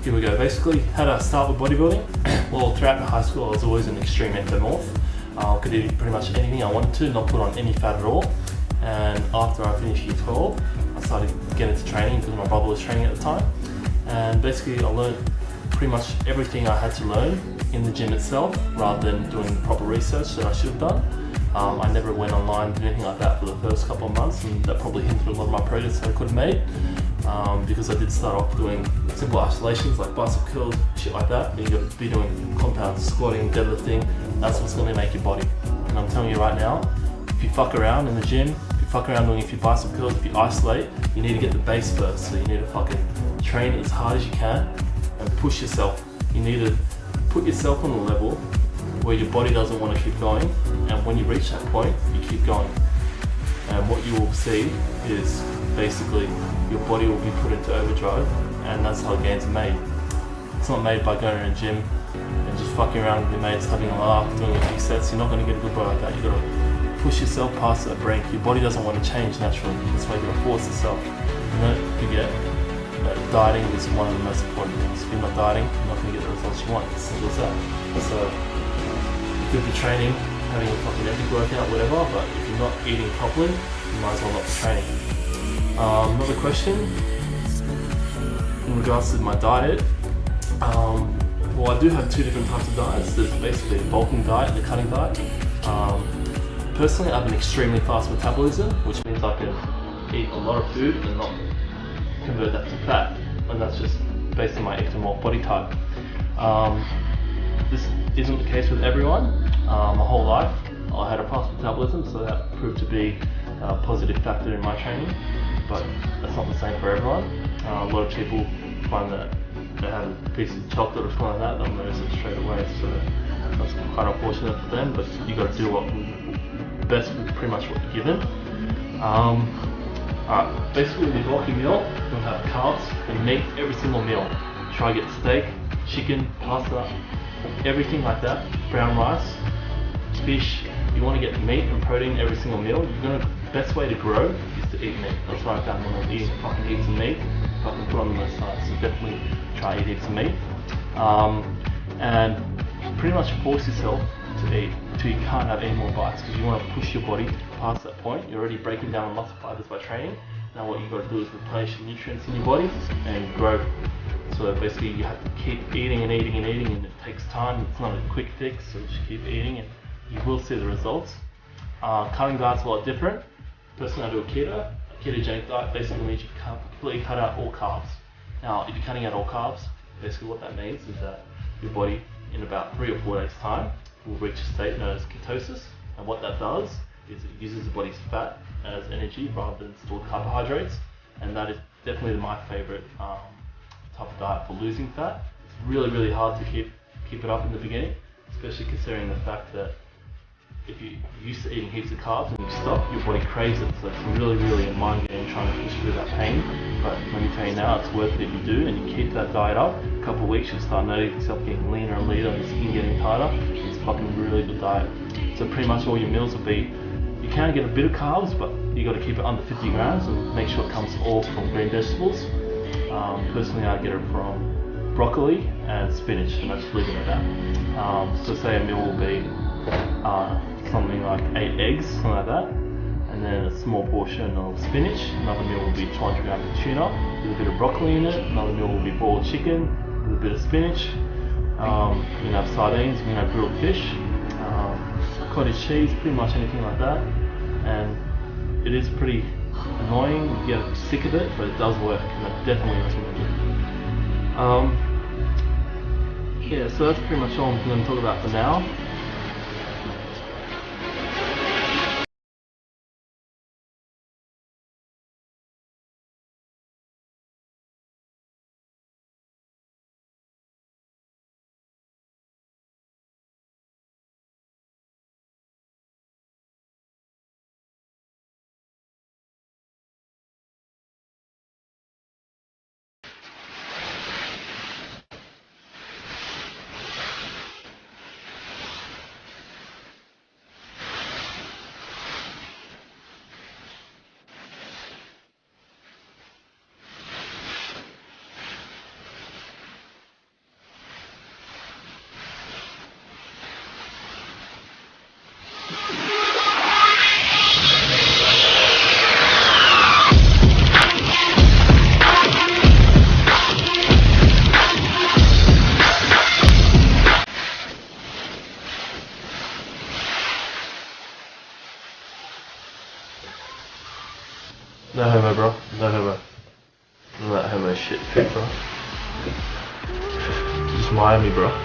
here we go. Basically, how did I start with bodybuilding? Well, throughout high school, I was always an extreme ectomorph. Could eat pretty much anything I wanted to, not put on any fat at all. And after I finished year 12, I started getting into training because my brother was training at the time. And basically, I learned pretty much everything I had to learn in the gym itself, rather than doing proper research that I should have done. I never went online or anything like that for the first couple of months, and that probably hindered a lot of my progress that I could have made. Because I did start off doing simple isolations like bicep curls, shit like that. Then you got to be doing compound squatting, deadlifting. That's what's going to make your body. And I'm telling you right now, if you fuck around in the gym, if you fuck around doing a few bicep curls, if you isolate, you need to get the base first. So you need to fucking train as hard as you can and push yourself. You need to put yourself on a level where your body doesn't want to keep going, and when you reach that point, you keep going. And what you will see is basically your body will be put into overdrive, and that's how gains are made. It's not made by going to a gym and just fucking around with your mates, having a laugh, doing a few sets. You're not going to get a good body like that. You've got to push yourself past that brink. Your body doesn't want to change naturally. That's why you've got to force yourself. And don't forget that dieting is one of the most important things. If you're not dieting, you're not going to get the results you want. It's simple as that. So you could be training, having a fucking epic workout, whatever, but if you're not eating properly, you might as well not be training. Another question in regards to my diet. Well, I do have two different types of diets. There's basically a bulking diet and a cutting diet. Personally, I have an extremely fast metabolism, which means I can eat a lot of food and not convert that to fat, and that's just based on my ectomorph body type. This isn't the case with everyone. My whole life I had a fast metabolism, so that proved to be a positive factor in my training, but that's not the same for everyone. A lot of people find that they have a piece of chocolate or something like that, they'll notice it straight away, so that's quite unfortunate for them, but you got to do what best with pretty much what you're given. Basically with your bulky meal, you'll have carbs and meat every single meal. Try to get steak, chicken, pasta, everything like that, brown rice, fish. You want to get meat and protein every single meal. The best way to grow is to eat meat. That's what I found when I was eating fucking heaps of meat. Fucking put on the side, so definitely try eat heaps of meat. And pretty much force yourself to eat until you can't have any more bites, because you want to push your body past that point. You're already breaking down muscle fibers by training. Now what you've got to do is replenish the nutrients in your body and grow. So basically you have to keep eating and eating and eating, and it takes time. It's not a quick fix, so just keep eating and you will see the results. Cutting diet's a lot different. Personally, I do a keto. A ketogenic diet basically means you completely cut out all carbs. Now, if you're cutting out all carbs, basically what that means is that your body, in about 3 or 4 days' time, will reach a state known as ketosis. And what that does is it uses the body's fat as energy rather than stored carbohydrates. And that is definitely my favorite type of diet for losing fat. It's really, really hard to keep it up in the beginning, especially considering the fact that if you're used to eating heaps of carbs and you stop, your body craves it. So it's really, really a mind game trying to push through that pain. But let me tell you now, it's worth it if you do and you keep that diet up. A couple of weeks, you'll start noticing yourself getting leaner and leaner, your skin getting tighter. It's a fucking really good diet. So pretty much all your meals will be, you can get a bit of carbs, but you got to keep it under 50 grams and make sure it comes all from green vegetables. Personally, I get it from broccoli and spinach, and I just leave it at that. So say a meal will be something like 8 eggs, something like that, and then a small portion of spinach. Another meal will be 200 grams of tuna with a bit of broccoli in it. Another meal will be boiled chicken with a bit of spinach. You can have sardines, you can have grilled fish, cottage cheese, pretty much anything like that. And it is pretty annoying, you get sick of it, but it does work, and I definitely recommend it. Yeah, so that's pretty much all I'm going to talk about for now. No homo, bro. No homo. None of that homo shit, bro. Just Miami, bro.